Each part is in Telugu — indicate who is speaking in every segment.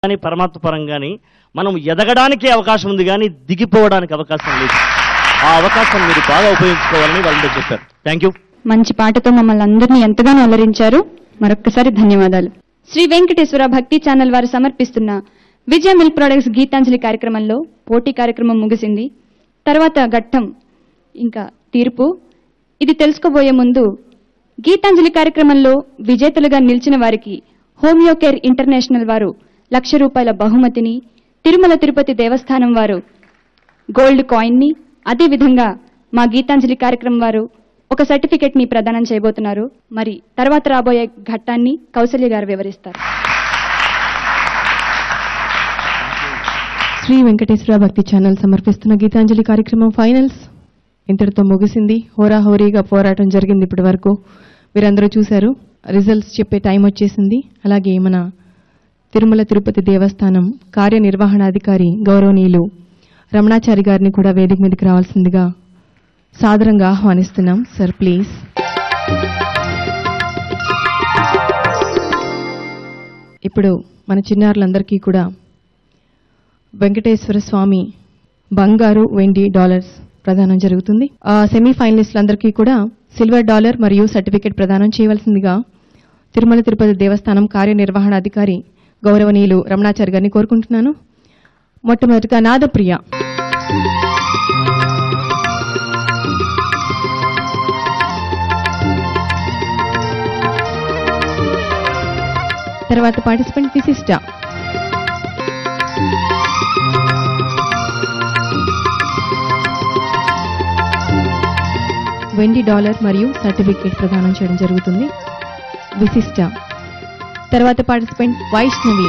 Speaker 1: కానీ పరమాత్మ పరంగాని మనం ఎదగడానికి అవకాశం ఉంది కానీ దిగిపోవడానికి అవకాశం లేదు. ఆ అవకాశం మీరు బాగా ఉపయోగించుకోవాలని వాళ్ళతో చెప్పారు. Thank you.
Speaker 2: మంచి పాటతో మమ్మల్ని అందరినీ ఎంతగానో అలరించారు. మరొక్కసారి ధన్యవాదాలు. శ్రీ వెంకటేశ్వర భక్తి ఛానల్ వారు సమర్పిస్తున్న విజయ మిల్క్ ప్రొడక్ట్స్ గీతాంజలి కార్యక్రమంలో పోటీ కార్యక్రమం ముగిసింది. తర్వాత ఘట్టం ఇంకా తీర్పు. ఇది తెలుసుకోబోయే ముందు గీతాంజలి కార్యక్రమంలో విజేతలుగా నిలిచిన వారికి హోమియో కేర్ ఇంటర్నేషనల్ వారు ₹1,00,000 బహుమతిని, తిరుమల తిరుపతి దేవస్థానం వారు గోల్డ్ కాయిన్ ని, అదేవిధంగా మా గీతాంజలి కార్యక్రమం వారు ఒక సర్టిఫికెట్ ని ప్రదానం చేయబోతున్నారు. మరి తర్వాత రాబోయే ఘట్టాన్ని కౌసల్య గారు వివరిస్తారు.
Speaker 3: శ్రీ వెంకటేశ్వర భక్తి ఛానల్ సమర్పిస్తున్న గీతాంజలి కార్యక్రమం ఫైనల్స్ ఇంతటితో ముగిసింది. హోరాహోరీగా పోరాటం జరిగింది ఇప్పటి వరకు. మీరందరూ చూశారు. రిజల్ట్స్ చెప్పే టైం వచ్చేసింది. అలాగే మన తిరుమల తిరుపతి దేవస్థానం కార్యనిర్వహణాధికారి గౌరవనీయులు రమణాచారి గారిని కూడా వేదిక మీదకి రావాల్సిందిగా సాదరంగా ఆహ్వానిస్తున్నాం. Sir please. ఇప్పుడు మన చిన్నారులందరికీ కూడా వెంకటేశ్వర స్వామి బంగారు, వెండి, డాలర్స్ ప్రదానం జరుగుతుంది. సెమీఫైనలిస్టులందరికీ కూడా $1 మరియు సర్టిఫికెట్ ప్రదానం చేయవలసిందిగా తిరుమల తిరుపతి దేవస్థానం కార్యనిర్వహణాధికారి గౌరవనీయులు రమణాచారి గారిని కోరుకుంటున్నాను. మొట్టమొదటిగా నాదప్రియ, తర్వాత పార్టిసిపెంట్ విశిష్ట, $20 మరియు సర్టిఫికేట్ ప్రదానం చేయడం జరుగుతుంది. విశిష్ట. తర్వాత పార్టిసిపెంట్ వైష్ణవి,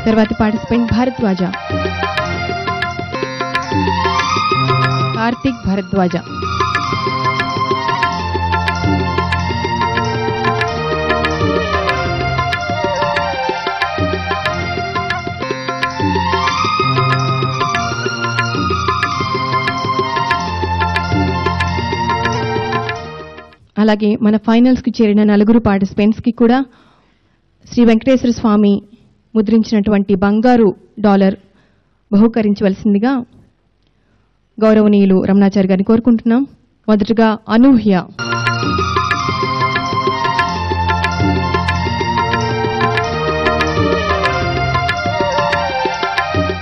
Speaker 3: తర్వాత పార్టిసిపెంట్ భారద్వాజ, కార్తిక్ భారద్వాజ, అలాగే మన ఫైనల్స్ కి చేరిన 4 పార్టిసిపెంట్స్ కి కూడా శ్రీ వెంకటేశ్వర స్వామి ముద్రించినటువంటి బంగారు డాలర్ బహుకరించవలసిందిగా గౌరవనీయులు రమణాచారి గారిని కోరుకుంటున్నాం. మొదటగా అనూహ్య,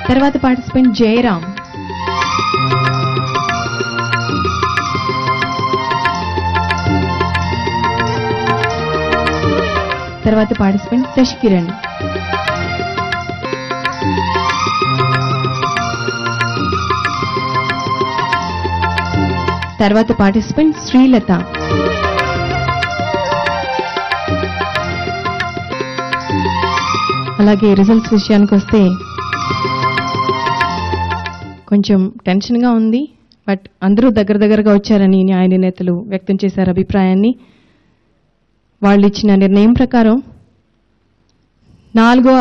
Speaker 3: తర్వాత పార్టిసిపెంట్ జయరాం, తర్వాత పార్టిసిపెంట్ శశికిరణ్, తర్వాత పార్టిసిపెంట్ శ్రీలత, అలాగే రిజల్ట్స్ విషయానికి వస్తే కొంచెం టెన్షన్గా ఉంది. బట్ అందరూ దగ్గరగా వచ్చారని న్యాయ నిర్ణేతలు వ్యక్తం చేశారు అభిప్రాయాన్ని. వాళ్ళు ఇచ్చిన నిర్ణయం ప్రకారం 4వ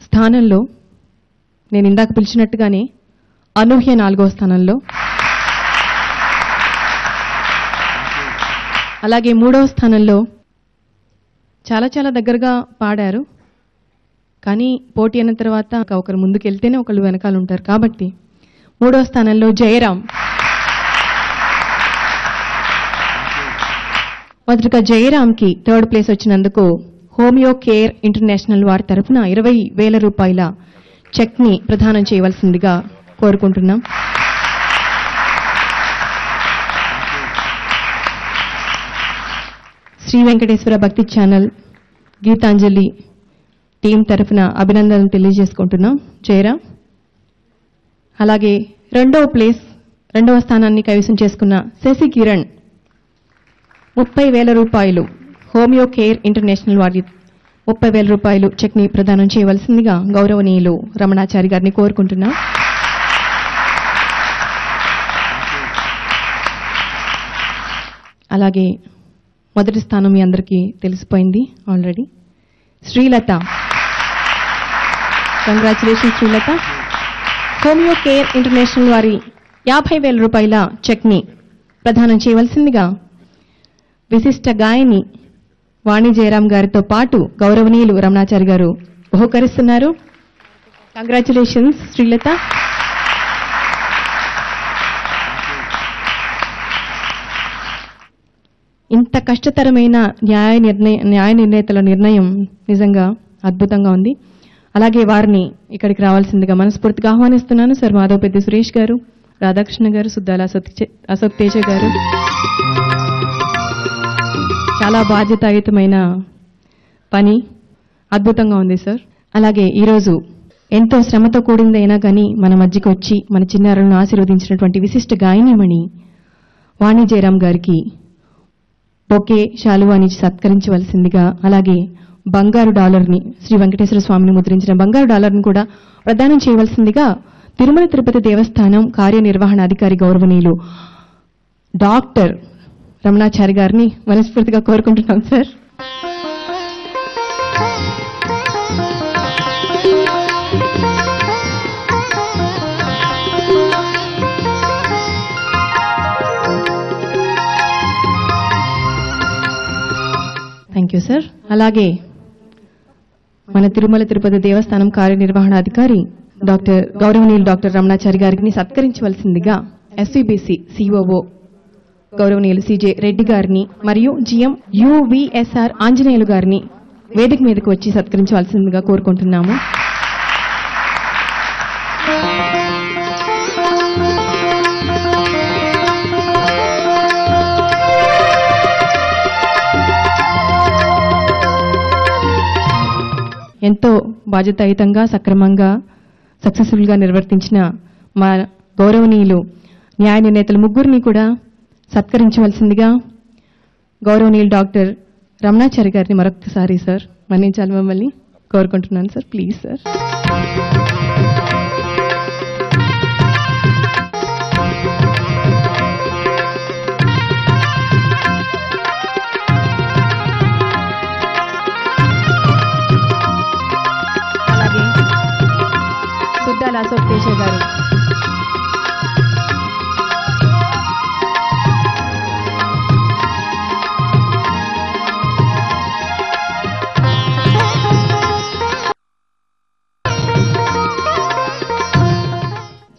Speaker 3: స్థానంలో నేను ఇందాక పిలిచినట్టుగానే అనూహ్య 4వ స్థానంలో, అలాగే 3వ స్థానంలో చాలా దగ్గరగా పాడారు. కానీ పోటీ అయిన తర్వాత ఒకరు ముందుకు వెళ్తేనే ఒకళ్ళు వెనకాల ఉంటారు కాబట్టి 3వ స్థానంలో జయరాం. మొదటగా జయరాంకి 3rd ప్లేస్ వచ్చినందుకు హోమియో కేర్ ఇంటర్నేషనల్ వారి తరఫున ₹20,000 చెక్ ని ప్రదానం చేయవలసిందిగా కోరుకుంటున్నాం. శ్రీ వెంకటేశ్వర భక్తి ఛానల్ గీతాంజలి టీం తరఫున అభినందనలు తెలియజేసుకుంటున్నాం జయరాం. అలాగే 2వ స్థానాన్ని కైవసం చేసుకున్న Shashi Kiran ₹30,000 homeo care international వారి ₹30,000 చెక్ ని ప్రదానం చేయవలసిందిగా గౌరవనీయులు రమణాచారి గారిని కోరుకుంటున్నాం. అలాగే మొదటి స్థానం మీ అందరికీ తెలిసిపోయింది already. Srilatha, congratulation Srilatha. Homeo care international వారి 50,000 రూపాయల చెక్ని ప్రదానం చేయవలసిందిగా విశిష్ట గాయని వాణి జయరాం గారితో పాటు గౌరవనీయులు రమణాచారి గారు బహుకరిస్తున్నారు. కంగ్రాచులేషన్స్ శ్రీలత. ఇంత కష్టతరమైన న్యాయ నిర్ణేతల నిర్ణయం నిజంగా అద్భుతంగా ఉంది. అలాగే వారిని ఇక్కడికి రావాల్సిందిగా మనస్ఫూర్తిగా ఆహ్వానిస్తున్నాను. సార్ మాధవపెద్ది సురేష్ గారు, రాధాకృష్ణ గారు, సుద్దాల అశోక్ తేజ గారు. చాలా బాధ్యతాయుతమైన పని, అద్భుతంగా ఉంది సార్. అలాగే ఈరోజు ఎంతో శ్రమతో కూడిందైనా కానీ మన మధ్యకి వచ్చి మన చిన్నారులను ఆశీర్వదించినటువంటి విశిష్ట గాయనిమణి వాణి జయరాం గారికి బొకే శాలువాని సత్కరించవలసిందిగా, అలాగే బంగారు డాలర్ని, శ్రీ వెంకటేశ్వర స్వామిని ముద్రించిన బంగారు డాలర్ని కూడా ప్రదానం చేయవలసిందిగా తిరుమల తిరుపతి దేవస్థానం కార్యనిర్వహణాధికారి గౌరవనీయులు డాక్టర్ రమణాచారి గారిని మనస్ఫూర్తిగా కోరుకుంటున్నాం సార్. Thank you sir. అలాగే మన తిరుమల తిరుపతి దేవస్థానం కార్యనిర్వహణాధికారి గౌరవనీయులు డాక్టర్ రమణాచారి గారిని సత్కరించవలసిందిగా ఎస్వీబీసీ సిఓఓ గౌరవనీయులు సిజే రెడ్డి గారిని మరియు జిఎం యువిఎస్ఆర్ ఆంజనేయులు గారిని వేదిక మీదకు వచ్చి సత్కరించవలసిందిగా కోరుకుంటున్నాము. ఎంతో బాధ్యతాయుతంగా సక్రమంగా సక్సెస్ఫుల్ గా నిర్వర్తించిన మా గౌరవనీయులు న్యాయ నిర్ణేతలు ముగ్గురిని కూడా సత్కరించవలసిందిగా గౌరవనీయులు డాక్టర్ రమణాచారి గారిని మరొకసారి సార్ మన్నించాలి మమ్మల్ని కోరుకుంటున్నాను సార్. Please sir. అలాగే సుద్దాల అశోక్ తేజ గారు,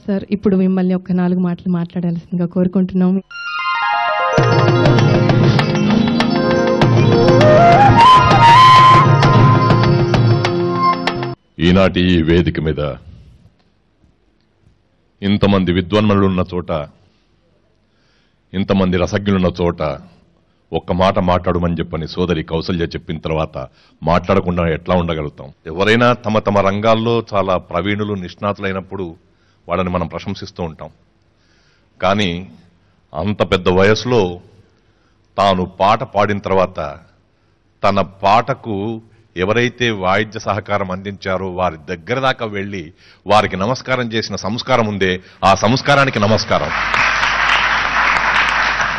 Speaker 3: సార్ ఇప్పుడు మిమ్మల్ని ఒక 4 మాటలు మాట్లాడాల్సిందిగా కోరుకుంటున్నాం.
Speaker 4: ఈనాటి ఈ వేదిక మీద ఇంతమంది విద్వాన్మనులున్న చోట, ఇంతమంది రసజ్ఞులున్న చోట ఒక్క మాట మాట్లాడమని చెప్పని సోదరి కౌసల్య చెప్పిన తర్వాత మాట్లాడకుండా ఎట్లా ఉండగలుగుతాం? ఎవరైనా తమ తమ రంగాల్లో చాలా ప్రవీణులు, నిష్ణాతులైనప్పుడు వాళ్ళని మనం ప్రశంసిస్తూ ఉంటాం. కానీ అంత పెద్ద వయసులో తాను పాట పాడిన తర్వాత తన పాటకు ఎవరైతే వాయిద్య సహకారం అందించారో వారి దగ్గర దాకా వెళ్లి వారికి నమస్కారం చేసిన సంస్కారం ఉందే, ఆ సంస్కారానికి నమస్కారం.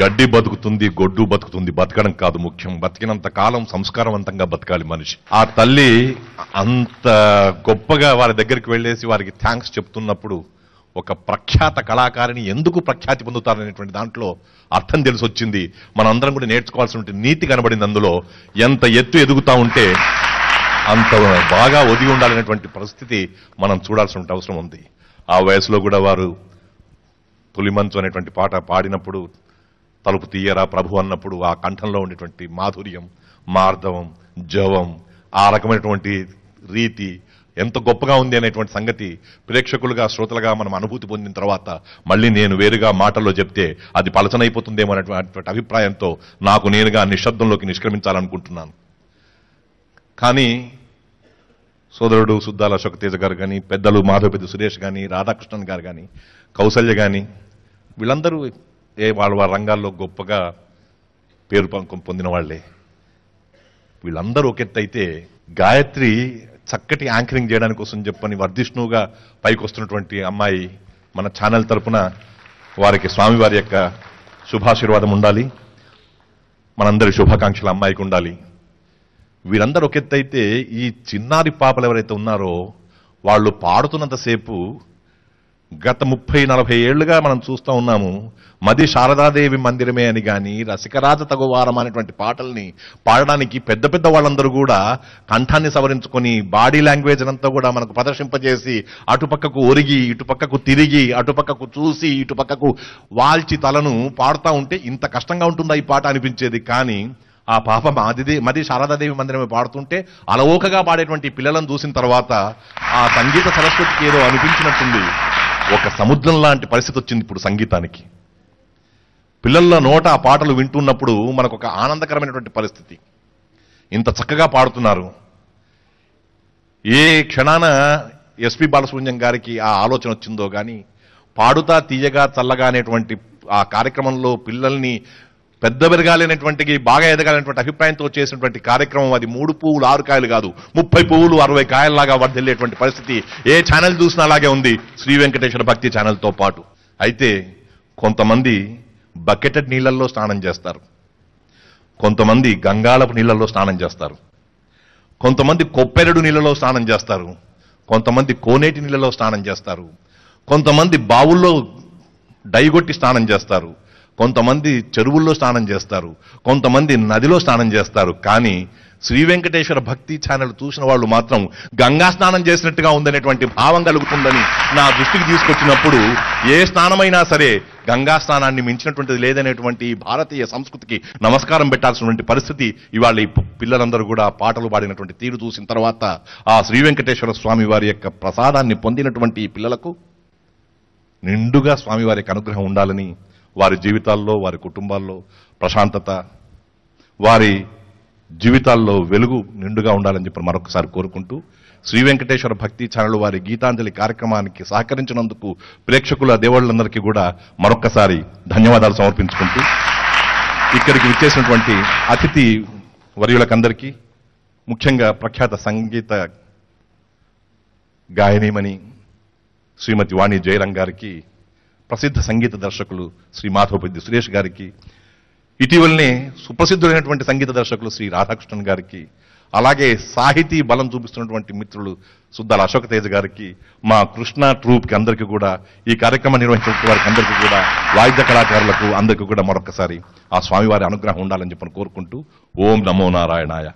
Speaker 4: గడ్డి బతుకుతుంది, గొడ్డు బతుకుతుంది, బతకడం కాదు ముఖ్యం, బతికినంత కాలం సంస్కారవంతంగా బతకాలి మనిషి. ఆ తల్లి అంత గొప్పగా వారి దగ్గరికి వెళ్లేసి వారికి థ్యాంక్స్ చెప్తున్నప్పుడు ఒక ప్రఖ్యాత కళాకారిని ఎందుకు ప్రఖ్యాతి పొందుతారనేటువంటి దాంట్లో అర్థం తెలిసి వచ్చింది. మనందరం కూడా నేర్చుకోవాల్సిన నీతి కనబడింది. అందులో ఎంత ఎత్తు ఎదుగుతా ఉంటే అంత బాగా ఒదిగి ఉండాలనేటువంటి పరిస్థితి మనం చూడాల్సిన అవసరం ఉంది. ఆ వయసులో కూడా వారు తొలిమంచు అనేటువంటి పాట పాడినప్పుడు, తలుపు తీయరా ప్రభు అన్నప్పుడు ఆ కంఠంలో ఉండేటువంటి మాధుర్యం, మార్ధవం, జవం, ఆ రకమైనటువంటి రీతి ఎంత గొప్పగా ఉంది అనేటువంటి సంగతి ప్రేక్షకులుగా, శ్రోతలుగా మనం అనుభూతి పొందిన తర్వాత మళ్ళీ నేను వేరుగా మాటల్లో చెప్తే అది పలచనైపోతుందేమో అనేటువంటి అభిప్రాయంతో నాకు నేనుగా నిశ్శబ్దంలోకి నిష్క్రమించాలనుకుంటున్నాను. కానీ సోదరుడు సుద్దాల అశోక్ తేజ గారు కానీ, పెద్దలు మాధవపెద్ది సురేష్ కానీ, రాధాకృష్ణన్ గారు కానీ, కౌసల్య కానీ, వీళ్ళందరూ వాళ్ళ రంగాల్లో గొప్పగా పేరు పొందిన వాళ్లే. వీళ్ళందరూ ఒకెత్తైతే గాయత్రి చక్కటి యాంకరింగ్ చేయడానికి కోసం చెప్పని వర్ధిష్ణువుగా పైకి వస్తున్నటువంటి అమ్మాయి మన ఛానల్ తరపున వారికి స్వామివారి యొక్క శుభాశీర్వాదం ఉండాలి. మనందరి శుభాకాంక్షలు అమ్మాయికి ఉండాలి. వీరందరూ ఒక ఎత్తు అయితే, ఈ చిన్నారి పాపలు ఎవరైతే ఉన్నారో వాళ్ళు పాడుతున్నంతసేపు గత 30-40 ఏళ్లుగా మనం చూస్తూ ఉన్నాము. మది శారదాదేవి మందిరమే అని గాని, రసికరాజ తగువారం అనేటువంటి పాటల్ని పాడడానికి పెద్ద పెద్ద వాళ్ళందరూ కూడా కంఠాన్ని సవరించుకొని బాడీ లాంగ్వేజ్ అంతా కూడా మనకు ప్రదర్శింపజేసి అటుపక్కకు ఒరిగి ఇటుపక్కకు తిరిగి అటుపక్కకు చూసి ఇటుపక్కకు వాల్చి తలను పాడుతూ ఉంటే ఇంత కష్టంగా ఉంటుందా ఈ పాట అనిపించేది. కానీ ఆ పాప మది శారదాదేవి మందిరమే పాడుతుంటే అలవోకగా పాడేటువంటి పిల్లలను చూసిన తర్వాత ఆ సంగీత సరస్వతికి ఏదో అనిపించినట్టుంది. ఒక సముద్రం లాంటి పరిస్థితి వచ్చింది ఇప్పుడు సంగీతానికి. పిల్లల నోట ఆ పాటలు వింటున్నప్పుడు మనకు ఒక ఆనందకరమైనటువంటి పరిస్థితి. ఇంత చక్కగా పాడుతున్నారు. ఏ క్షణాన ఎస్పి బాలసుబ్రహ్మణ్యం గారికి ఆ ఆలోచన వచ్చిందో కానీ, పాడుతా తీయగా చల్లగా అనేటువంటి ఆ కార్యక్రమంలో పిల్లల్ని పెద్ద పెరగాలనేటువంటి బాగా ఎదగాలనేటువంటి అభిప్రాయంతో చేసినటువంటి కార్యక్రమం అది 3 పువ్వులు 6 కాయలు కాదు, 30 పువ్వులు 60 కాయల్లాగా వర్ధిల్లేటువంటి పరిస్థితి ఏ ఛానల్ చూసినా అలాగే ఉంది, శ్రీ వెంకటేశ్వర భక్తి ఛానల్తో పాటు. అయితే కొంతమంది బకెటెడ్ నీళ్లలో స్నానం చేస్తారు, కొంతమంది గంగాళపు నీళ్లలో స్నానం చేస్తారు, కొంతమంది కొప్పెరడు నీళ్లలో స్నానం చేస్తారు, కొంతమంది కోనేటి నీళ్లలో స్నానం చేస్తారు, కొంతమంది బావుల్లో డైగొట్టి స్నానం చేస్తారు, కొంతమంది చెరువుల్లో స్నానం చేస్తారు, కొంతమంది నదిలో స్నానం చేస్తారు. కానీ శ్రీ వెంకటేశ్వర భక్తి ఛానల్ చూసిన వాళ్ళు మాత్రం గంగా స్నానం చేసినట్టుగా ఉందనేటువంటి భావం కలుగుతుందని నా దృష్టికి తీసుకొచ్చినప్పుడు, ఏ స్నానమైనా సరే గంగా స్నానాన్ని మించినటువంటిది లేదనేటువంటి భారతీయ సంస్కృతికి నమస్కారం పెట్టాల్సినటువంటి పరిస్థితి ఇవాళ ఈ పిల్లలందరూ కూడా పాటలు పాడినటువంటి తీరు చూసిన తర్వాత ఆ శ్రీ వెంకటేశ్వర స్వామి వారి యొక్క ప్రసాదాన్ని పొందినటువంటి ఈ పిల్లలకు నిండుగా స్వామివారి యొక్క అనుగ్రహం ఉండాలని, వారి జీవితాల్లో వారి కుటుంబాల్లో ప్రశాంతత, వారి జీవితాల్లో వెలుగు నిండుగా ఉండాలని చెప్పి మరొకసారి కోరుకుంటూ, శ్రీ వెంకటేశ్వర భక్తి ఛానల్ వారి గీతాంజలి కార్యక్రమానికి సహకరించినందుకు ప్రేక్షకుల దేవుళ్ళందరికీ కూడా మరొక్కసారి ధన్యవాదాలు సమర్పించుకుంటూ, ఇక్కడికి విచ్చేసినటువంటి అతిథి వర్యులకందరికీ, ముఖ్యంగా ప్రఖ్యాత సంగీత గాయనీమణి శ్రీమతి వాణి జయరాం గారికి, ప్రసిద్ధ సంగీత దర్శకులు శ్రీ మాధవపెద్ది సురేష్ గారికి, ఇటీవలనే సుప్రసిద్ధులైనటువంటి సంగీత దర్శకులు శ్రీ రాధాకృష్ణన్ గారికి, అలాగే సాహితీ బలం చూపిస్తున్నటువంటి మిత్రులు సుద్దాల అశోక్ తేజ్ గారికి, మా కృష్ణ ట్రూప్కి అందరికీ కూడా, ఈ కార్యక్రమం నిర్వహించిన వారికి అందరికీ కూడా, వాయిద్య కళాకారులకు అందరికీ కూడా మరొకసారి ఆ స్వామివారి అనుగ్రహం ఉండాలని చెప్పని కోరుకుంటూ, ఓం నమో నారాయణాయ.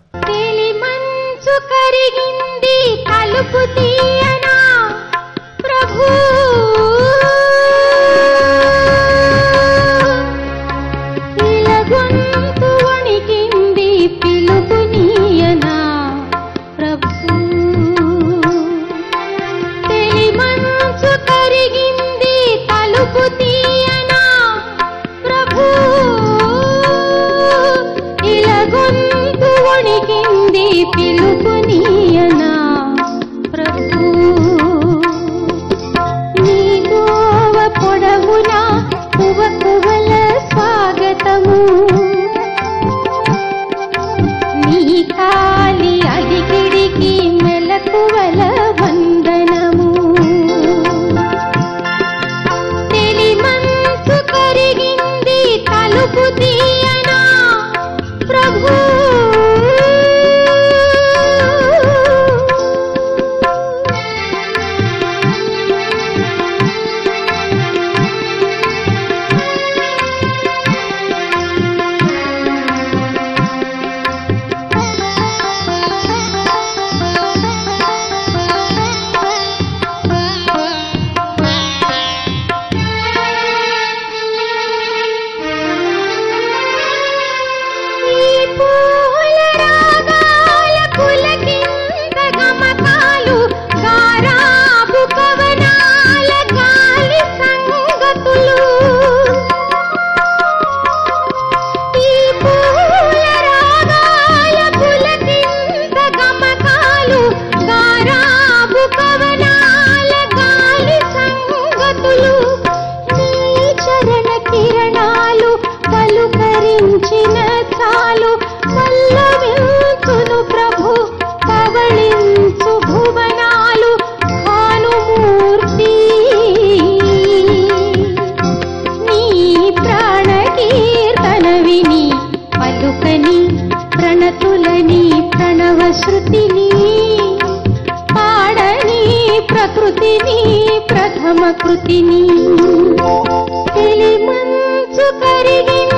Speaker 5: పాడని ప్రణవ శృతిని, పాడని ప్రకృతిని, ప్రథమ కృతిని, తెలిమంచు కరిగిన